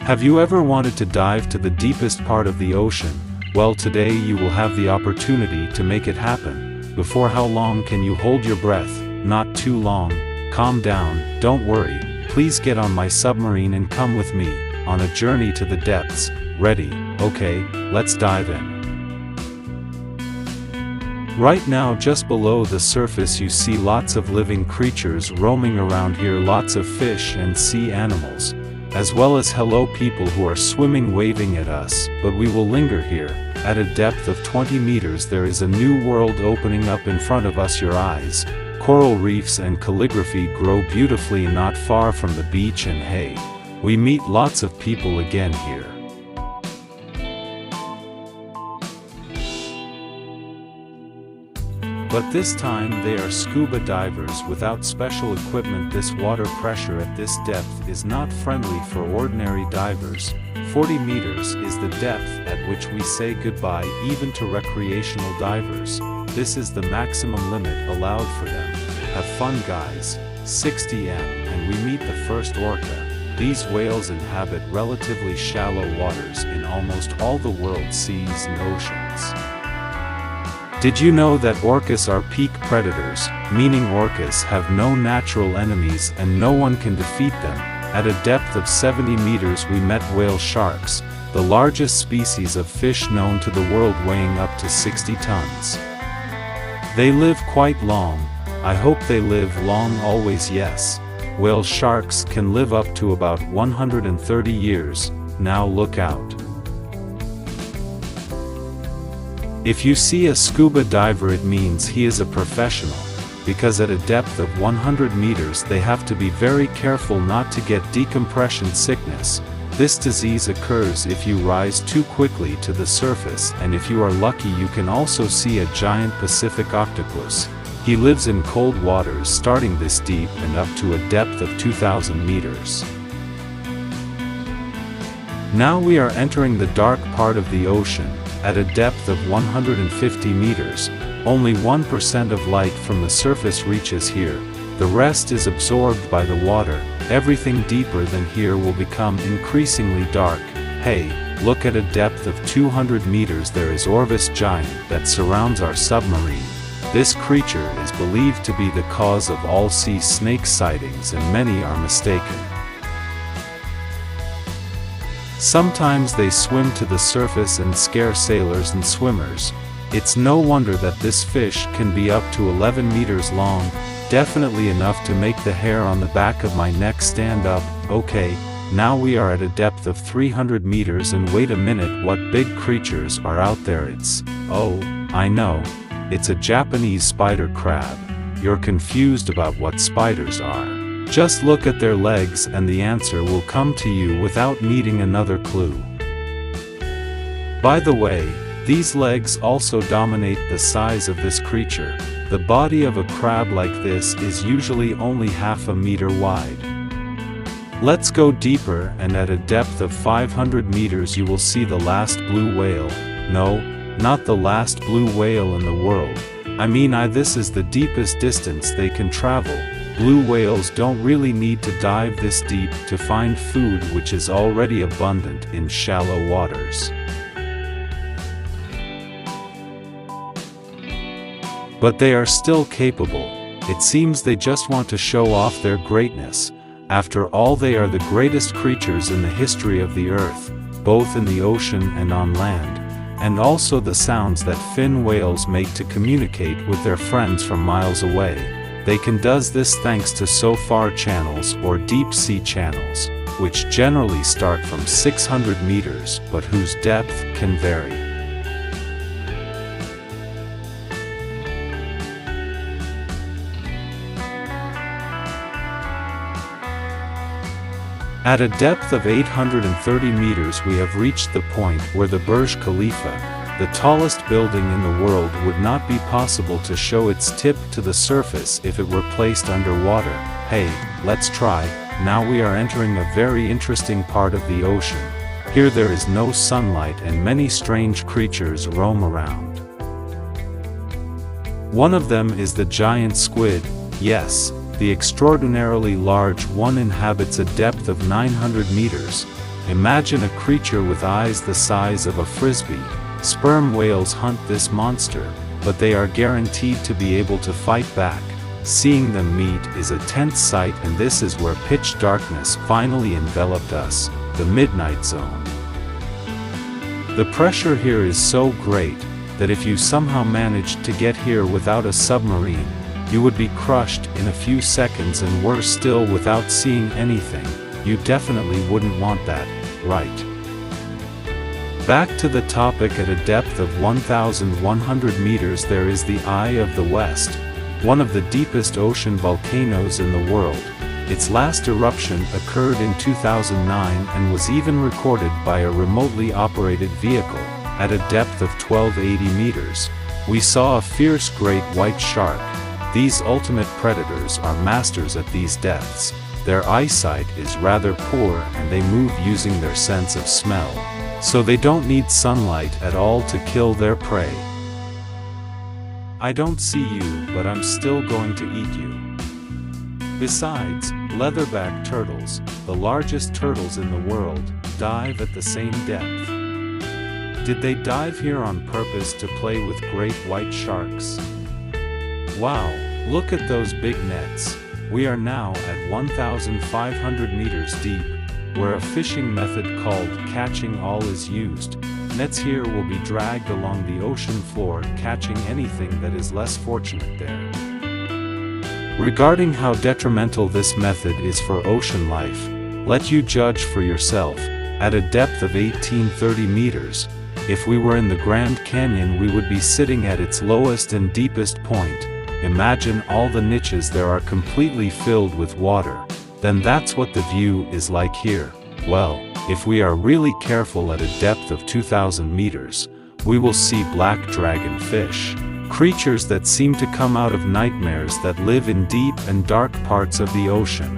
Have you ever wanted to dive to the deepest part of the ocean? Well, today you will have the opportunity to make it happen. Before how long can you hold your breath? Not too long. Calm down, don't worry. Please get on my submarine and come with me on a journey to the depths. Ready? Okay, let's dive in. Right now, just below the surface, you see lots of living creatures roaming around here, lots of fish and sea animals, as well as hello people who are swimming, waving at us. But we will linger here. At a depth of 20 meters there is a new world opening up in front of us, your eyes. Coral reefs and calligraphy grow beautifully not far from the beach, and hey, we meet lots of people again here. But this time they are scuba divers without special equipment. This water pressure at this depth is not friendly for ordinary divers. 40 meters is the depth at which we say goodbye even to recreational divers. This is the maximum limit allowed for them. Have fun, guys. 60 m and we meet the first orca. These whales inhabit relatively shallow waters in almost all the world's seas and oceans. Did you know that orcas are peak predators, meaning orcas have no natural enemies and no one can defeat them? At a depth of 70 meters we met whale sharks, the largest species of fish known to the world, weighing up to 60 tons. They live quite long. I hope they live long always. Yes. Whale sharks can live up to about 130 years. Now look out. If you see a scuba diver, it means he is a professional, because at a depth of 100 meters they have to be very careful not to get decompression sickness. This disease occurs if you rise too quickly to the surface, and if you are lucky you can also see a giant Pacific octopus. He lives in cold waters starting this deep and up to a depth of 2,000 meters. Now we are entering the dark part of the ocean. At a depth of 150 meters, only 1% of light from the surface reaches here. The rest is absorbed by the water. Everything deeper than here will become increasingly dark. Hey, look, at a depth of 200 meters there is Orvis giant that surrounds our submarine. This creature is believed to be the cause of all sea snake sightings, and many are mistaken. Sometimes they swim to the surface and scare sailors and swimmers. It's no wonder that this fish can be up to 11 meters long, definitely enough to make the hair on the back of my neck stand up. Okay, now we are at a depth of 300 meters, and wait a minute, what big creatures are out there? Oh, I know. It's a Japanese spider crab. You're confused about what spiders are. Just look at their legs and the answer will come to you without needing another clue. By the way, these legs also dominate the size of this creature. The body of a crab like this is usually only half a meter wide. Let's go deeper, and at a depth of 500 meters you will see the last blue whale. No, not the last blue whale in the world. I mean, this is the deepest distance they can travel. Blue whales don't really need to dive this deep to find food, which is already abundant in shallow waters. But they are still capable. It seems they just want to show off their greatness. After all, they are the greatest creatures in the history of the earth, both in the ocean and on land, and also the sounds that fin whales make to communicate with their friends from miles away. They can do this thanks to SOFAR channels or deep sea channels, which generally start from 600 meters but whose depth can vary. At a depth of 830 meters we have reached the point where the Burj Khalifa, the tallest building in the world, would not be possible to show its tip to the surface if it were placed underwater. Hey, let's try. Now we are entering a very interesting part of the ocean. Here there is no sunlight and many strange creatures roam around. One of them is the giant squid. Yes, the extraordinarily large one inhabits a depth of 900 meters. Imagine a creature with eyes the size of a frisbee. Sperm whales hunt this monster, but they are guaranteed to be able to fight back. Seeing them meet is a tense sight, and this is where pitch darkness finally enveloped us, the midnight zone. The pressure here is so great that if you somehow managed to get here without a submarine, you would be crushed in a few seconds, and worse still, without seeing anything. You definitely wouldn't want that, right? Back to the topic. At a depth of 1,100 meters there is the Eye of the West, one of the deepest ocean volcanoes in the world. Its last eruption occurred in 2009 and was even recorded by a remotely operated vehicle. At a depth of 1,280 meters, we saw a fierce great white shark. These ultimate predators are masters at these depths. Their eyesight is rather poor and they move using their sense of smell, so they don't need sunlight at all to kill their prey. I don't see you, but I'm still going to eat you. Besides, leatherback turtles, the largest turtles in the world, dive at the same depth. Did they dive here on purpose to play with great white sharks? Wow, look at those big nets. We are now at 1,500 meters deep, where a fishing method called catching all is used. Nets here will be dragged along the ocean floor, catching anything that is less fortunate there. Regarding how detrimental this method is for ocean life, let you judge for yourself. At a depth of 1,830 meters, if we were in the Grand Canyon, we would be sitting at its lowest and deepest point. Imagine all the niches there are completely filled with water. Then that's what the view is like here. Well, if we are really careful, at a depth of 2,000 meters, we will see black dragonfish, creatures that seem to come out of nightmares that live in deep and dark parts of the ocean.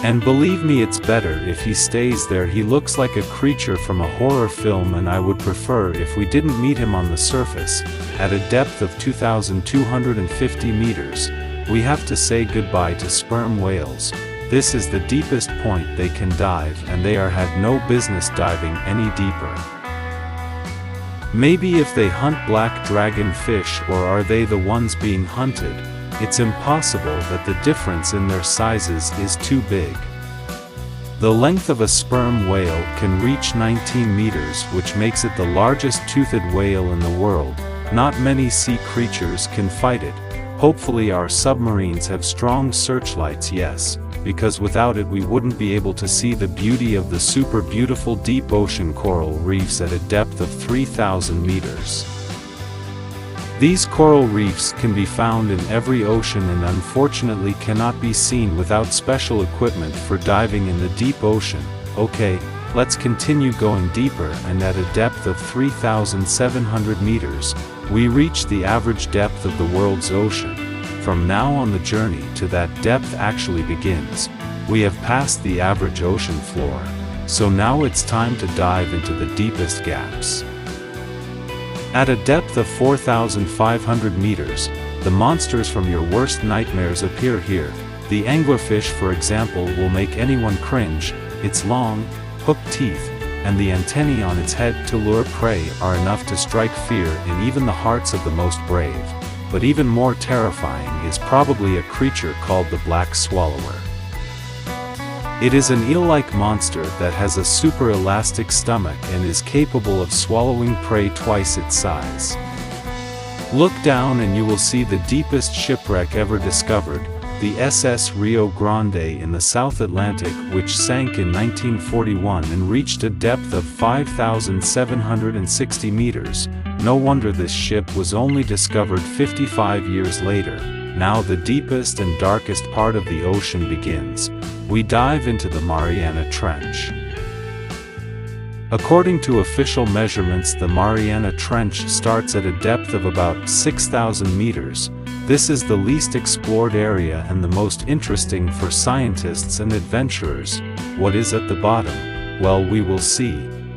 And believe me, it's better if he stays there. He looks like a creature from a horror film, and I would prefer if we didn't meet him on the surface. At a depth of 2,250 meters, we have to say goodbye to sperm whales. This is the deepest point they can dive, and they had no business diving any deeper. Maybe if they hunt black dragonfish, or are they the ones being hunted? It's impossible that the difference in their sizes is too big. The length of a sperm whale can reach 19 meters, which makes it the largest toothed whale in the world. Not many sea creatures can fight it. Hopefully our submarines have strong searchlights, yes, because without it we wouldn't be able to see the beauty of the super beautiful deep ocean coral reefs at a depth of 3,000 meters. These coral reefs can be found in every ocean and unfortunately cannot be seen without special equipment for diving in the deep ocean. Okay, let's continue going deeper, and at a depth of 3,700 meters, we reach the average depth of the world's ocean. From now on, the journey to that depth actually begins. We have passed the average ocean floor, so now it's time to dive into the deepest gaps. At a depth of 4,500 meters, the monsters from your worst nightmares appear here. The anglerfish, for example, will make anyone cringe. Its long, hooked teeth, and the antennae on its head to lure prey are enough to strike fear in even the hearts of the most brave. But even more terrifying is probably a creature called the black swallower. It is an eel-like monster that has a super elastic stomach and is capable of swallowing prey twice its size. Look down and you will see the deepest shipwreck ever discovered, the SS Rio Grande in the South Atlantic, which sank in 1941 and reached a depth of 5,760 meters. No wonder this ship was only discovered 55 years later. Now the deepest and darkest part of the ocean begins. We dive into the Mariana Trench. According to official measurements, the Mariana Trench starts at a depth of about 6,000 meters. This is the least explored area and the most interesting for scientists and adventurers. What is at the bottom? Well, we will see.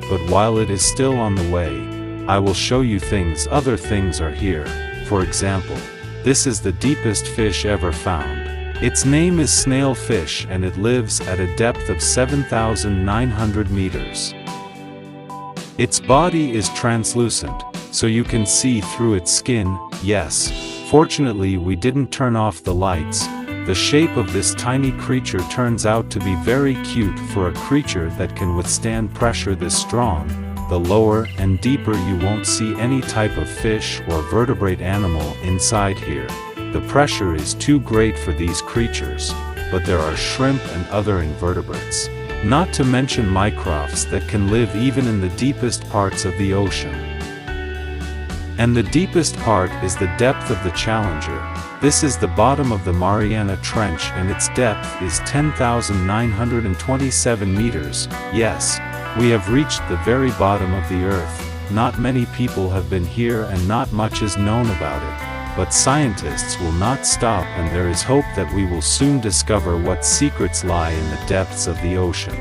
But while it is still on the way, I will show you things. Other things are here. For example, this is the deepest fish ever found. Its name is snailfish and it lives at a depth of 7,900 meters. Its body is translucent, so you can see through its skin. Yes, fortunately we didn't turn off the lights. The shape of this tiny creature turns out to be very cute for a creature that can withstand pressure this strong. The lower and deeper you won't see any type of fish or vertebrate animal inside here. The pressure is too great for these creatures, but there are shrimp and other invertebrates. Not to mention microbes that can live even in the deepest parts of the ocean. And the deepest part is the depth of the Challenger. This is the bottom of the Mariana Trench and its depth is 10,927 meters. Yes, we have reached the very bottom of the Earth. Not many people have been here and not much is known about it. But scientists will not stop and there is hope that we will soon discover what secrets lie in the depths of the ocean.